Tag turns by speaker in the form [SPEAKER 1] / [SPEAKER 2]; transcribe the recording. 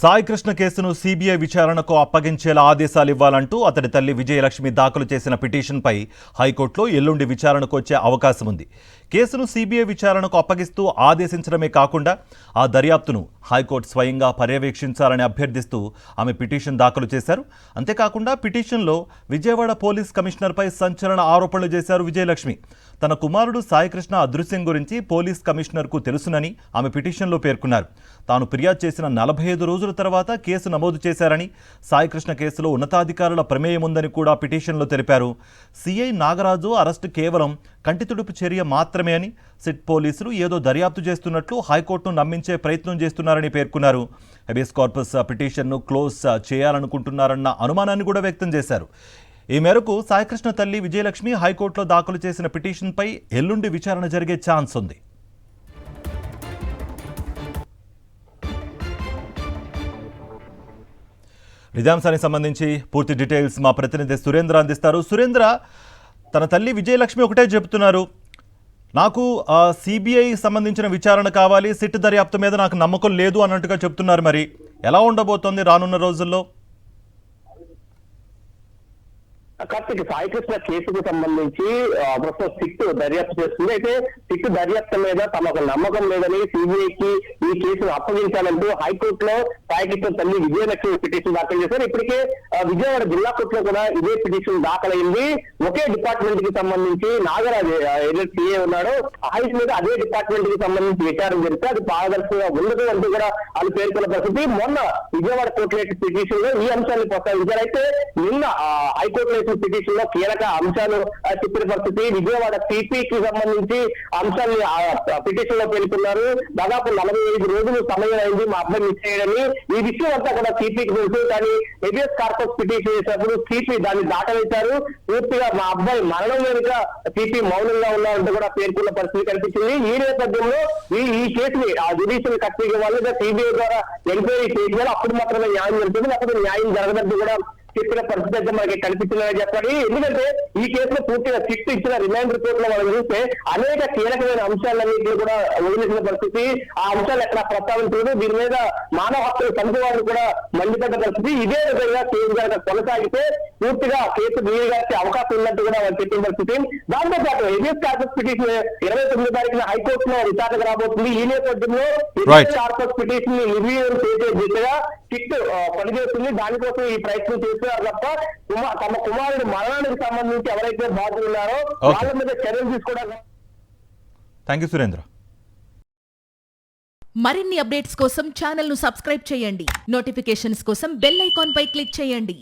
[SPEAKER 1] సాయి కృష్ణ కేసును సీబీఐ విచారణకు అప్పగించేలా ఆదేశాలు ఇవ్వాలంటూ అతడి తల్లి విజయలక్ష్మి దాఖలు చేసిన పిటిషన్పై హైకోర్టులో ఎల్లుండి విచారణకు వచ్చే అవకాశం ఉంది. కేసును సీబీఐ విచారణకు అప్పగిస్తూ ఆదేశించడమే కాకుండా ఆ దర్యాప్తును హైకోర్టు స్వయంగా పర్యవేక్షించాలని అభ్యర్థిస్తూ ఆమె పిటిషన్ దాఖలు చేశారు. అంతేకాకుండా పిటిషన్లో విజయవాడ పోలీస్ కమిషనర్పై సంచలన ఆరోపణలు చేశారు విజయలక్ష్మి. తన కుమారుడు సాయి కృష్ణ అదృశ్యం గురించి పోలీస్ కమిషనర్కు తెలుసునని ఆమె పిటిషన్లో పేర్కొన్నారు. తాను ఫిర్యాదు చేసిన 45 రోజుల తర్వాత కేసు నమోదు చేశారని, సాయి కృష్ణ కేసులో ఉన్నతాధికారుల ప్రమేయం ఉందని కూడా పిటిషన్లో తెలిపారు. సిఐ నాగరాజు అరెస్టు కేవలం కంటితుడుపు చర్య మాత్రమే అని, సిట్ పోలీసులు ఏదో దర్యాప్తు చేస్తున్నట్లు హైకోర్టును నమ్మించే ప్రయత్నం చేస్తున్నారని పేర్కొన్నారు. హెబియస్ కార్పస్ పిటిషన్ను క్లోజ్ చేయాలనుకుంటున్నారన్న అనుమానాన్ని కూడా వ్యక్తం చేశారు. ఈ మేరకు సాయికృష్ణ తల్లి విజయలక్ష్మి హైకోర్టులో దాఖలు చేసిన పిటిషన్పై ఎల్లుండి విచారణ జరిగే ఛాన్స్ ఉంది. నిజాంశానికి సంబంధించి పూర్తి డీటెయిల్స్ మా ప్రతినిధి సురేంద్ర అందిస్తారు. సురేంద్ర, తన తల్లి విజయలక్ష్మి ఒకటే చెబుతున్నారు, నాకు సిబిఐ సంబంధించిన విచారణ కావాలి, సిట్ దర్యాప్తు మీద నాకు నమ్మకం లేదు అన్నట్టుగా చెప్తున్నారు. మరి ఎలా ఉండబోతోంది రానున్న రోజుల్లో?
[SPEAKER 2] కార్తీక్, సాయికృష్ణ కేసుకు సంబంధించి ప్రస్తుతం సిట్ దర్యాప్తు చేస్తుంది. అయితే సిట్ దర్యాప్తు మీద తమకు నమ్మకం లేదని సిబిఐకి ఈ కేసును అప్పగించాలంటూ హైకోర్టులో సాయికృష్ణ తల్లి విజయలక్ష్మి పిటిషన్ దాఖలు చేశారు. ఇప్పటికే విజయవాడ జిల్లా కోర్టులో కూడా ఇదే పిటిషన్ దాఖలైంది. ఒకే డిపార్ట్మెంట్ కి సంబంధించి నాగరాజు ఏదైతే సిఏ ఉన్నాడో ఆయన మీద అదే డిపార్ట్మెంట్ కి సంబంధించి విచారణ జరిగితే అది పారదర్శకంగా ఉండదు అంటూ కూడా వాళ్ళు పేర్కొన్న పరిస్థితి. మొన్న విజయవాడ కోర్టు పిటిషన్ లో ఈ అంశాన్ని ప్రస్తావించారు. అయితే నిన్న హైకోర్టు పిటిషన్ లో కీలక అంశాలు చెప్పిన పరిస్థితి. విజయవాడ సిపికి సంబంధించి అంశాన్ని పిటిషన్ లో పేర్కొన్నారు. దాదాపు 45 రోజులు సమయం అయింది మా అబ్బాయి మిస్ చేయడని. ఈ విషయం అంతా కూడా సిపికి తెలుసు. కానీ హెబియస్ కార్పస్ పిటిషన్ చేసినప్పుడు సిపి దాన్ని దాటవేశారు. పూర్తిగా మా అబ్బాయి మరణం వెనుక సిపి మౌనంగా ఉన్నారంటూ కూడా పేర్కొన్న పరిస్థితి కనిపించింది. ఈ నేపథ్యంలో ఈ కేసుని జ్యుడిషియల్ కస్టడీ వాళ్ళు సిబిఐ ద్వారా ఎంక్వైరీ చేయాలి, అప్పుడు మాత్రమే న్యాయం జరుగుతుంది, లేకపోతే న్యాయం జరగదంటూ కూడా చెప్పిన పరిస్థితి అయితే మనకి కనిపించిందని చెప్పాలి. ఎందుకంటే ఈ కేసులో పూర్తిగా సిట్ ఇచ్చిన రిమాండ్ రిపోర్ట్ లో మనం చూస్తే అనేక కీలకమైన అంశాలన్నింటినీ కూడా వదిలేసిన పరిస్థితి. ఆ అంశాలు ఎక్కడ ప్రస్తావించలేదు. దీని మీద మానవ హక్కుల సమితి వారిని కూడా మండిపడ్డ పరిస్థితి. ఇదే విధంగా కేసు కనుక కొనసాగితే పూర్తిగా కేసు నీరుగార్చే అవకాశం ఉన్నట్టు కూడా వాళ్ళు చెప్పిన పరిస్థితి. దాంతో పాటు హెబియస్ కార్పస్ పిటిషన్ 29 తారీఖున హైకోర్టులో విచారణకు రాబోతుంది. ఈ నేపథ్యంలో హెబియస్ కార్పస్ పిటిషన్ ని రివ్యూ చేసే దిశగా సిట్ పనిచేస్తుంది. దానికోసం ఈ ప్రయత్నం చేస్తున్నారు తప్ప తమ కుమారుడు మరణానికి సంబంధించి ఎవరైతే బాధ్యులు ఉన్నారో వాళ్ళ మీద చర్యలు తీసుకోవడానికి.
[SPEAKER 1] థాంక్యూ సురేంద్ర.
[SPEAKER 3] మరిన్ని అప్డేట్స్ కోసం ఛానల్ ను సబ్స్క్రైబ్ చేయండి. నోటిఫికేషన్స్ కోసం బెల్ ఐకాన్ పై క్లిక్ చేయండి.